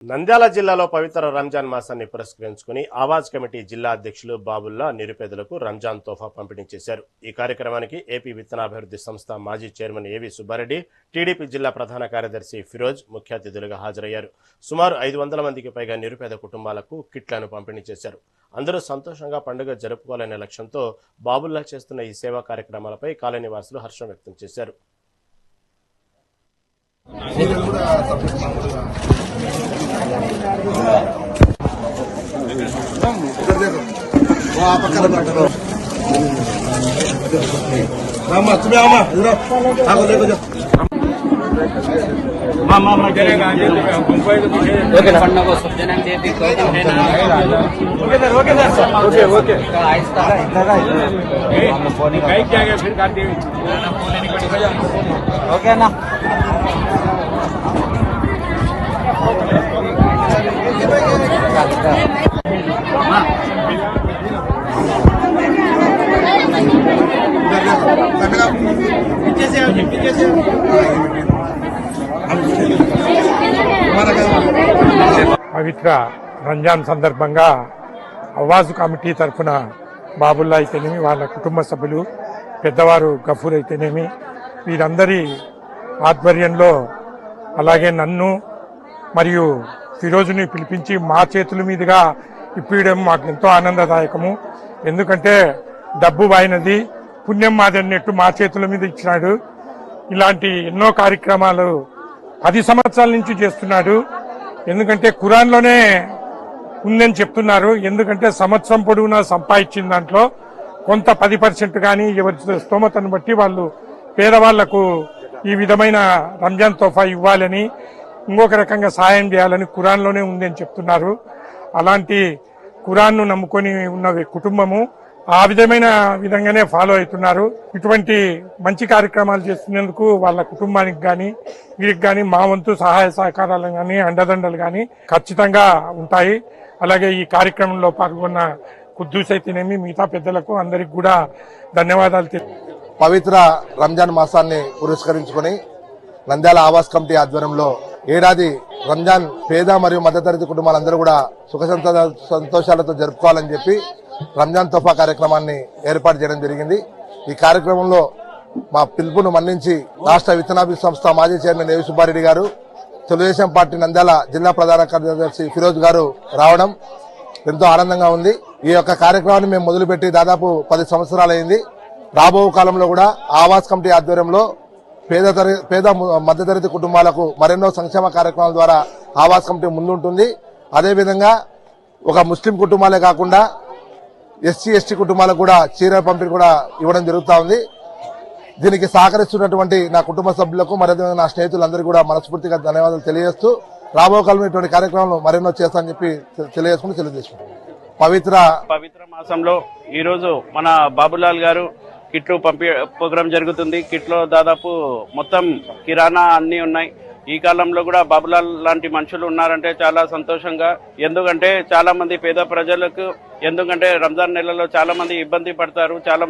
నంద్యాల జిల్లాలో పవిత్ర రంజాన్ మాసాన్ని పురస్కరించుకుని ఆవాజ్ కమిటీ జిల్లా అధ్యక్షులు బాబుల్లా నిరుపేదలకు రంజాన్ తోఫా పంపిణీ చేశారు. ఈ కార్యక్రమానికి ఏపీ విత్తనాభివృద్ధి సంస్థ మాజీ చైర్మన్ ఏవి సుబ్బారెడ్డి, టీడీపీ జిల్లా ప్రధాన కార్యదర్శి ఫిరోజ్ ముఖ్య అతిథులుగా హాజరయ్యారు. సుమారు 500 మందికి పైగా నిరుపేద కుటుంబాలకు కిట్లను పంపిణీ చేశారు. అందరూ సంతోషంగా పండుగ జరుపుకోవాలనే లక్ష్యంతో బాబుల్లా చేస్తున్న ఈ సేవా కార్యక్రమాలపై కాలనీ వాసులు హర్షం వ్యక్తం చేశారు. పవిత్ర రంజాన్ సందర్భంగా అవాజ్ కమిటీ తరఫున బాబుల్లా అయితేనేమి, వాళ్ళ కుటుంబ సభ్యులు, పెద్దవారు గఫూర్ అయితేనేమి, వీరందరి ఆధ్వర్యంలో అలాగే నన్ను మరియు ఫిరోజుని పిలిపించి మా చేతుల మీదుగా ఇప్పించడం మాకు ఎంతో ఆనందదాయకము. ఎందుకంటే డబ్బు వాయినది, పుణ్యం మాది అన్నట్టు మా చేతుల మీద ఇచ్చినాడు. ఇలాంటి ఎన్నో కార్యక్రమాలు 10 సంవత్సరాల నుంచి చేస్తున్నాడు. ఎందుకంటే ఖురాన్లోనే ఉందని చెప్తున్నారు. ఎందుకంటే సంవత్సరం పొడవునా సంపాదించిన దాంట్లో కొంత 10% కానీ ఎవరి స్తోమతను బట్టి వాళ్ళు పేదవాళ్లకు ఈ విధమైన రంజాన్ తోఫా ఇవ్వాలని, ఇంకొక రకంగా సహాయం చేయాలని ఖురాన్లోనే ఉందని చెప్తున్నారు. అలాంటి ఖురాన్ను నమ్ముకొని ఉన్న కుటుంబము ఆ విధంగానే ఫాలో అవుతున్నారు. ఇటువంటి మంచి కార్యక్రమాలు చేస్తున్నందుకు వాళ్ళ కుటుంబానికి కానీ వీరికి కానీ మా వంతు సహాయ సహకారాలు కానీ అండదండలు కానీ ఖచ్చితంగా ఉంటాయి. అలాగే ఈ కార్యక్రమంలో పాల్గొన్న కుద్దూస్ అయితేనేమి, మిగతా పెద్దలకు అందరికి కూడా ధన్యవాదాలు. పవిత్ర రంజాన్ మాసాన్ని పురస్కరించుకుని నంద్యాల ఆవాస్ కమిటీ ఆధ్వర్యంలో ఏడాది రంజాన్ పేద మరియు మధ్యతరగతి కుటుంబాలందరూ కూడా సుఖ సంతోషాలతో జరుపుకోవాలని చెప్పి రంజాన్ తోఫా కార్యక్రమాన్ని ఏర్పాటు చేయడం జరిగింది. ఈ కార్యక్రమంలో మా పిలుపును మన్నించి రాష్ట్ర విత్తనాభివృద్ధి సంస్థ మాజీ చైర్మన్ ఏవి సుబ్బారెడ్డి గారు, తెలుగుదేశం పార్టీ నంద్యాల జిల్లా ప్రధాన కార్యదర్శి ఫిరోజ్ గారు రావడం ఎంతో ఆనందంగా ఉంది. ఈ యొక్క కార్యక్రమాన్ని మేము మొదలుపెట్టి దాదాపు 10 సంవత్సరాలైంది. రాబో కాలంలో కూడా ఆవాస్ కమిటీ ఆధ్వర్యంలో పేద మధ్యతరగతి కుటుంబాలకు మరెన్నో సంక్షేమ కార్యక్రమాల ద్వారా ఆవాస్ కమిటీ ముందుంటుంది. అదేవిధంగా ఒక ముస్లిం కుటుంబాలే కాకుండా ఎస్సీ ఎస్టీ కుటుంబాలకు కూడా చీరల పంపిణీ కూడా ఇవ్వడం జరుగుతూ ఉంది. దీనికి సహకరిస్తున్నటువంటి నా కుటుంబ సభ్యులకు మరియు నా స్నేహితులందరికీ కూడా మనస్ఫూర్తిగా ధన్యవాదాలు తెలియజేస్తూ రాబో కాలంలో ఇటువంటి కార్యక్రమాలు మరెన్నో చేస్తానని చెప్పి తెలియజేసుకుంటున్నాను. పవిత్ర మాసంలో ఈరోజు మన బాబులాల్ గారు కిట్లు ప్రోగ్రాం జరుగుతుంది. కిట్లో దాదాపు మొత్తం కిరాణా అన్ని ఉన్నాయి. ఈ కాలంలో కూడా బాబులాల్ లాంటి మనుషులు ఉన్నారంటే చాలా సంతోషంగా. ఎందుకంటే చాలా మంది పేద ప్రజలకు, ఎందుకంటే రంజాన్ నెలలో చాలా మంది ఇబ్బంది పడతారు. చాలా